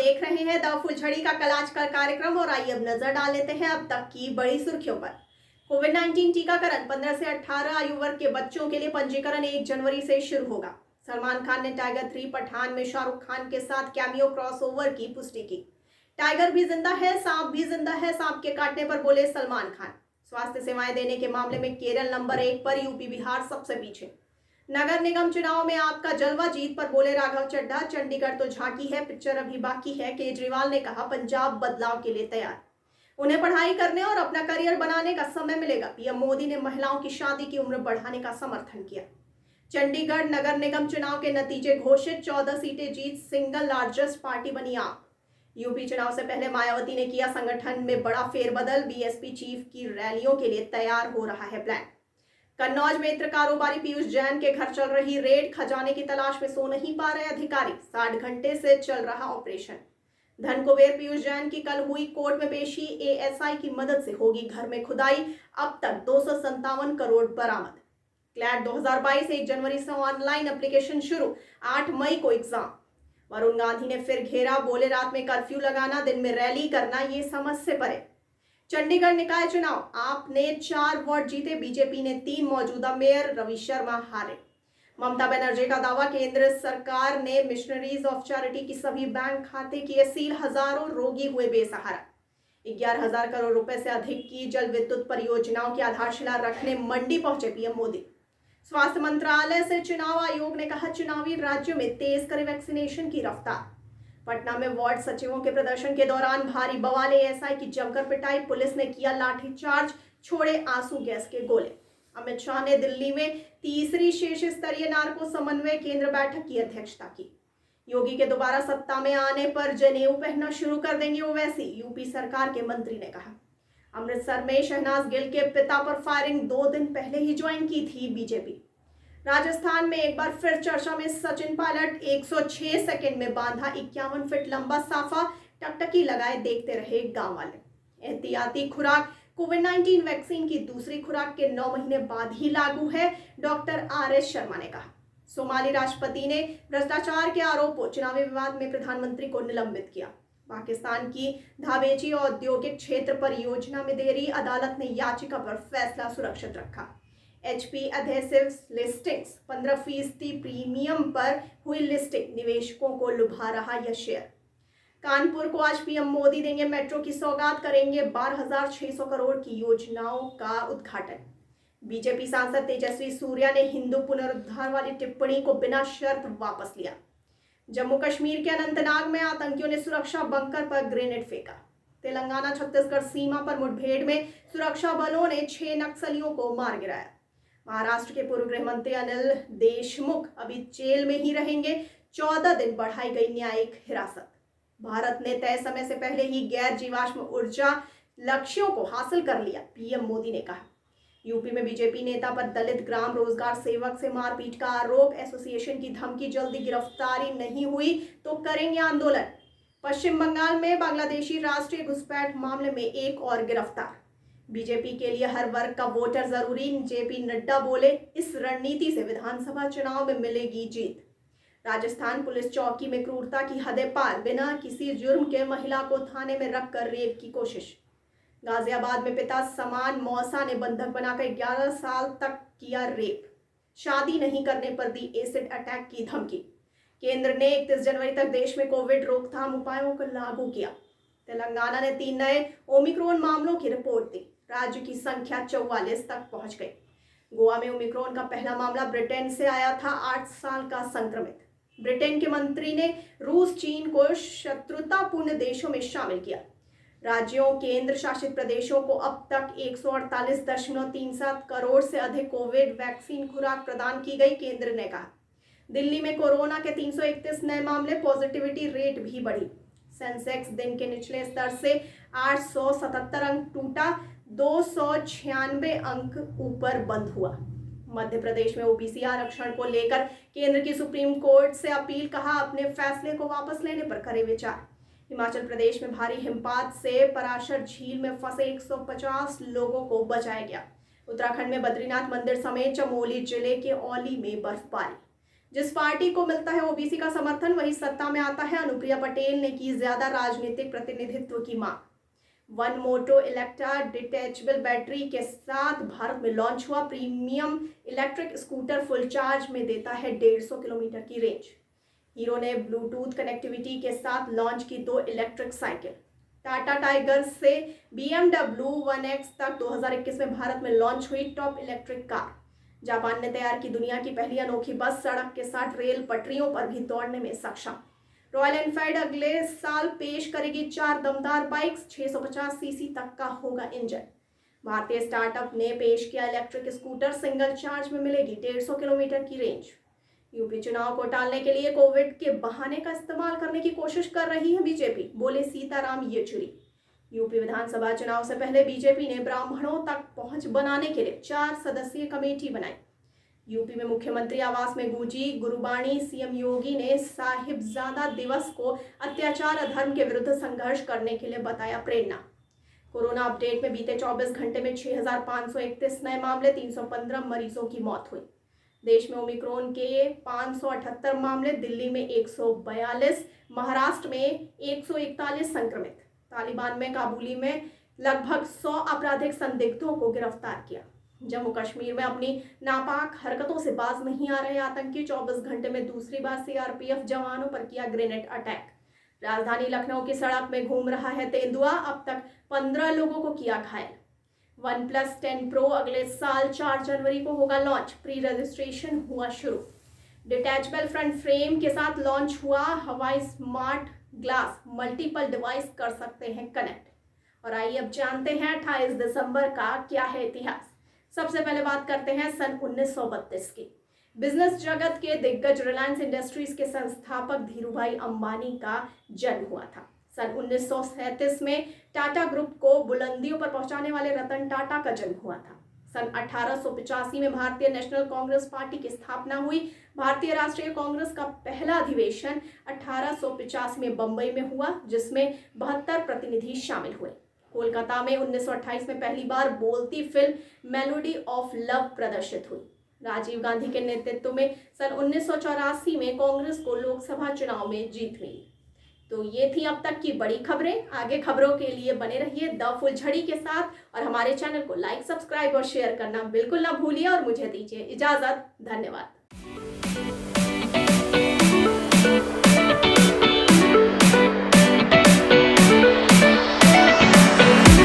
देख रहे हैं द फुलझड़ी का कल आज का कार्यक्रम और आइए अब नजर डाल लेते हैं अब तक की बड़ी सुर्खियों पर। कोविड-19 टीकाकरण 15 से 18 आयु वर्ग के बच्चों के लिए पंजीकरण 1 जनवरी से शुरू होगा। सलमान खान ने टाइगर 3 पठान में शाहरुख खान के साथ कैमियो क्रॉसओवर की पुष्टि की। टाइगर भी जिंदा है, सांप भी जिंदा है, सांप के काटने पर बोले सलमान खान। स्वास्थ्य सेवाएं देने के मामले में केरल नंबर 1 पर, यूपी बिहार सबसे पीछे। नगर निगम चुनाव में आपका जलवा जीत पर बोले राघव चड्ढा। चंडीगढ़ तो झांकी है, पिक्चर अभी बाकी है। केजरीवाल ने कहा पंजाब बदलाव के लिए तैयार, उन्हें पढ़ाई करने और अपना करियर बनाने का समय मिलेगा। पीएम मोदी ने महिलाओं की शादी की उम्र बढ़ाने का समर्थन किया। चंडीगढ़ नगर निगम चुनाव के नतीजे घोषित, 14 सीटें जीत सिंगल लार्जेस्ट पार्टी बनी आप। यूपी चुनाव से पहले मायावती ने किया संगठन में बड़ा फेरबदल, बीएसपी चीफ की रैलियों के लिए तैयार हो रहा है प्लान। कन्नौज में इत्र कारोबारी पीयूष जैन के घर चल रही रेड, खजाने की तलाश में सो नहीं पा रहे अधिकारी, 60 घंटे से चल रहा ऑपरेशन। धन कुबेर पीयूष जैन की कल हुई कोर्ट में पेशी, एएसआई की मदद से होगी घर में खुदाई, अब तक 257 करोड़ बरामद। क्लैट 2022 1 जनवरी से ऑनलाइन एप्लीकेशन शुरू, 8 मई को एग्जाम। वरुण गांधी ने फिर घेरा, बोले रात में कर्फ्यू लगाना, दिन में रैली करना ये समझ से परे। चंडीगढ़ निकाय चुनाव, आपने 4 वार्ड जीते, बीजेपी ने 3, मौजूदा मेयर रवि शर्मा हारे। ममता बनर्जी का दावा, केंद्र सरकार ने मिशनरीज ऑफ चैरिटी की सभी बैंक खाते किए सील, हजारों रोगी हुए बेसहारा। 11,000 करोड़ रुपए से अधिक की जल विद्युत परियोजनाओं की आधारशिला रखने मंडी पहुंचे पीएम मोदी। स्वास्थ्य मंत्रालय से चुनाव आयोग ने कहा चुनावी राज्यों में तेज करे वैक्सीनेशन की रफ्तार। पटना में वार्ड सचिवों के प्रदर्शन के दौरान भारी बवाल, एएसआई की जमकर पिटाई, पुलिस ने किया लाठीचार्ज, छोड़े आंसू गैस के गोले। अमित शाह ने दिल्ली में तीसरी शीर्ष स्तरीय नार्को समन्वय केंद्र बैठक की अध्यक्षता की। योगी के दोबारा सत्ता में आने पर जनेऊ पहनना शुरू कर देंगे ओवैसी, यूपी सरकार के मंत्री ने कहा। अमृतसर में शहनाज गिल के पिता पर फायरिंग, 2 दिन पहले ही ज्वाइन की थी बीजेपी। राजस्थान में एक बार फिर चर्चा में सचिन पायलट, 106 सेकंड में बांधा 51 फीट लंबा साफा, टकटकी लगाए देखते रहे गांव वाले। एहतियाती खुराक, कोविड-19 वैक्सीन की दूसरी खुराक के 9 महीने बाद ही लागू है, डॉक्टर आरएस शर्मा ने कहा। सोमाली राष्ट्रपति ने भ्रष्टाचार के आरोपों, चुनावी विवाद में प्रधानमंत्री को निलंबित किया। पाकिस्तान की धाबेची औद्योगिक क्षेत्र परियोजना में देरी, अदालत ने याचिका पर फैसला सुरक्षित रखा। एचपी एडहेसिव्स लिस्टिंग्स, 15% प्रीमियम पर हुई लिस्टिंग, निवेशकों को लुभा रहा यह शेयर। कानपुर को आज पीएम मोदी देंगे मेट्रो की सौगात, करेंगे 12,600 करोड़ की योजनाओं का उद्घाटन। बीजेपी सांसद तेजस्वी सूर्या ने हिंदू पुनरुद्धार वाली टिप्पणी को बिना शर्त वापस लिया। जम्मू कश्मीर के अनंतनाग में आतंकियों ने सुरक्षा बंकर पर ग्रेनेड फेंका। तेलंगाना छत्तीसगढ़ सीमा पर मुठभेड़ में सुरक्षा बलों ने 6 नक्सलियों को मार गिराया। महाराष्ट्र के पूर्व गृह मंत्री अनिल देशमुख अभी जेल में ही रहेंगे, 14 दिन बढ़ाई गई न्यायिक हिरासत। भारत ने तय समय से पहले ही गैर जीवाश्म ऊर्जा लक्ष्यों को हासिल कर लिया, पीएम मोदी ने कहा। यूपी में बीजेपी नेता पर दलित ग्राम रोजगार सेवक से मारपीट का आरोप, एसोसिएशन की धमकी, जल्दी गिरफ्तारी नहीं हुई तो करेंगे आंदोलन। पश्चिम बंगाल में बांग्लादेशी राष्ट्रीय घुसपैठ मामले में एक और गिरफ्तार। बीजेपी के लिए हर वर्ग का वोटर जरूरी, जेपी नड्डा बोले इस रणनीति से विधानसभा चुनाव में मिलेगी जीत। राजस्थान पुलिस चौकी में क्रूरता की हदें पार, बिना किसी जुर्म के महिला को थाने में रखकर रेप की कोशिश। गाजियाबाद में पिता समान मौसा ने बंधक बनाकर 11 साल तक किया रेप, शादी नहीं करने पर दी एसिड अटैक की धमकी। केंद्र ने 31 जनवरी तक देश में कोविड रोकथाम उपायों को लागू किया। तेलंगाना ने 3 नए ओमिक्रॉन मामलों की रिपोर्ट दी, राज्य की संख्या 44 तक पहुंच गई। गोवा में ओमिक्रॉन का पहला मामला ब्रिटेन से आया था, 8 साल का संक्रमित। ब्रिटेन के मंत्री ने रूस चीन को शत्रुतापूर्ण देशों में शामिल किया। राज्यों केंद्र शासित प्रदेशों को अब तक 148.37 करोड़ से अधिक कोविड वैक्सीन खुराक प्रदान की गई, केंद्र ने कहा। दिल्ली में कोरोना के 331 नए मामले, पॉजिटिविटी रेट भी बढ़ी। सेंसेक्स दिन के निचले स्तर से 877 अंक टूटा, 296 अंक ऊपर बंद हुआ। मध्य प्रदेश में ओबीसी आरक्षण को लेकर केंद्र की सुप्रीम कोर्ट से अपील, कहा अपने फैसले को वापस लेने पर करे विचार। हिमाचल प्रदेश में भारी हिमपात से पराशर झील में फंसे 150 लोगों को बचाया गया। उत्तराखंड में बद्रीनाथ मंदिर समेत चमोली जिले के औली में बर्फबारी। जिस पार्टी को मिलता है ओबीसी का समर्थन वही सत्ता में आता है। अनुप्रिया पटेल ने की ज्यादा राजनीतिक प्रतिनिधित्व की मांग। वन मोटो इलेक्ट्रा डिटैचेबल बैटरी के साथ भारत में लॉन्च हुआ premium electric scooter full charge में देता है 150 किलोमीटर की रेंज। हीरो ने ब्लूटूथ कनेक्टिविटी के साथ लॉन्च की 2 इलेक्ट्रिक साइकिल। टाटा टाइगर से BMW 1X तक 2021 में भारत में लॉन्च हुई टॉप इलेक्ट्रिक कार। जापान ने तैयार की दुनिया की पहली अनोखी बस, सड़क के साथ रेल पटरियों पर भी दौड़ने में सक्षम। रॉयल एनफील्ड अगले साल पेश करेगी 4 दमदार बाइक्स, 650 सीसी तक का होगा इंजन। भारतीय स्टार्टअप ने पेश किया इलेक्ट्रिक स्कूटर, सिंगल चार्ज में मिलेगी 150 किलोमीटर की रेंज। यूपी चुनाव को टालने के लिए कोविड के बहाने का इस्तेमाल करने की कोशिश कर रही है बीजेपी, बोले सीताराम येचुरी। यूपी विधानसभा चुनाव से पहले बीजेपी ने ब्राह्मणों तक पहुंच बनाने के लिए 4 सदस्यीय कमेटी बनाई। यूपी में मुख्यमंत्री आवास में गूंजी गुरुबाणी। सीएम योगी ने साहिबजादा दिवस को अत्याचार अधर्म के विरुद्ध संघर्ष करने के लिए बताया प्रेरणा। कोरोना अपडेट में बीते 24 घंटे में 6,531 नए मामले, 315 मरीजों की मौत हुई। देश में ओमिक्रॉन के 578 मामले, दिल्ली में 142, महाराष्ट्र में 141 संक्रमित। तालिबान में काबुली में लगभग 100 आपराधिक संदिग्धों को गिरफ्तार किया। जम्मू कश्मीर में अपनी नापाक हरकतों से बाज नहीं आ रहे आतंकी, 24 घंटे में दूसरी बार सीआरपीएफ जवानों पर किया ग्रेनेड अटैक। राजधानी लखनऊ की सड़क में घूम रहा है तेंदुआ, अब तक 15 लोगों को किया घायल। OnePlus 10 Pro अगले साल 4 जनवरी को होगा लॉन्च, प्री रजिस्ट्रेशन हुआ शुरू। डिटैचेबल फ्रंट फ्रेम के साथ लॉन्च हुआ हवाई स्मार्ट ग्लास, मल्टीपल डिवाइस कर सकते हैं कनेक्ट। और आइए अब जानते हैं 28 दिसंबर का क्या है इतिहास। सबसे पहले बात करते हैं सन 1932 की। बिजनेस जगत के दिग्गज रिलायंस इंडस्ट्रीज के संस्थापक धीरूभाई अंबानी का जन्म हुआ था। सन 1937 में टाटा ग्रुप को बुलंदियों पर पहुंचाने वाले रतन टाटा का जन्म हुआ था। सन 1885 में भारतीय नेशनल कांग्रेस पार्टी की स्थापना हुई। भारतीय राष्ट्रीय कांग्रेस का पहला अधिवेशन 1885 में बंबई में हुआ, जिसमें 72 प्रतिनिधि शामिल हुए। कोलकाता में 1928 में पहली बार बोलती फिल्म मेलोडी ऑफ लव प्रदर्शित हुई। राजीव गांधी के नेतृत्व में सन 1984 में कांग्रेस को लोकसभा चुनाव में जीत मिली। तो ये थी अब तक की बड़ी खबरें। आगे खबरों के लिए बने रहिए द फुलझड़ी के साथ और हमारे चैनल को लाइक, सब्सक्राइब और शेयर करना बिल्कुल ना भूलिए और मुझे दीजिए इजाजत। धन्यवाद।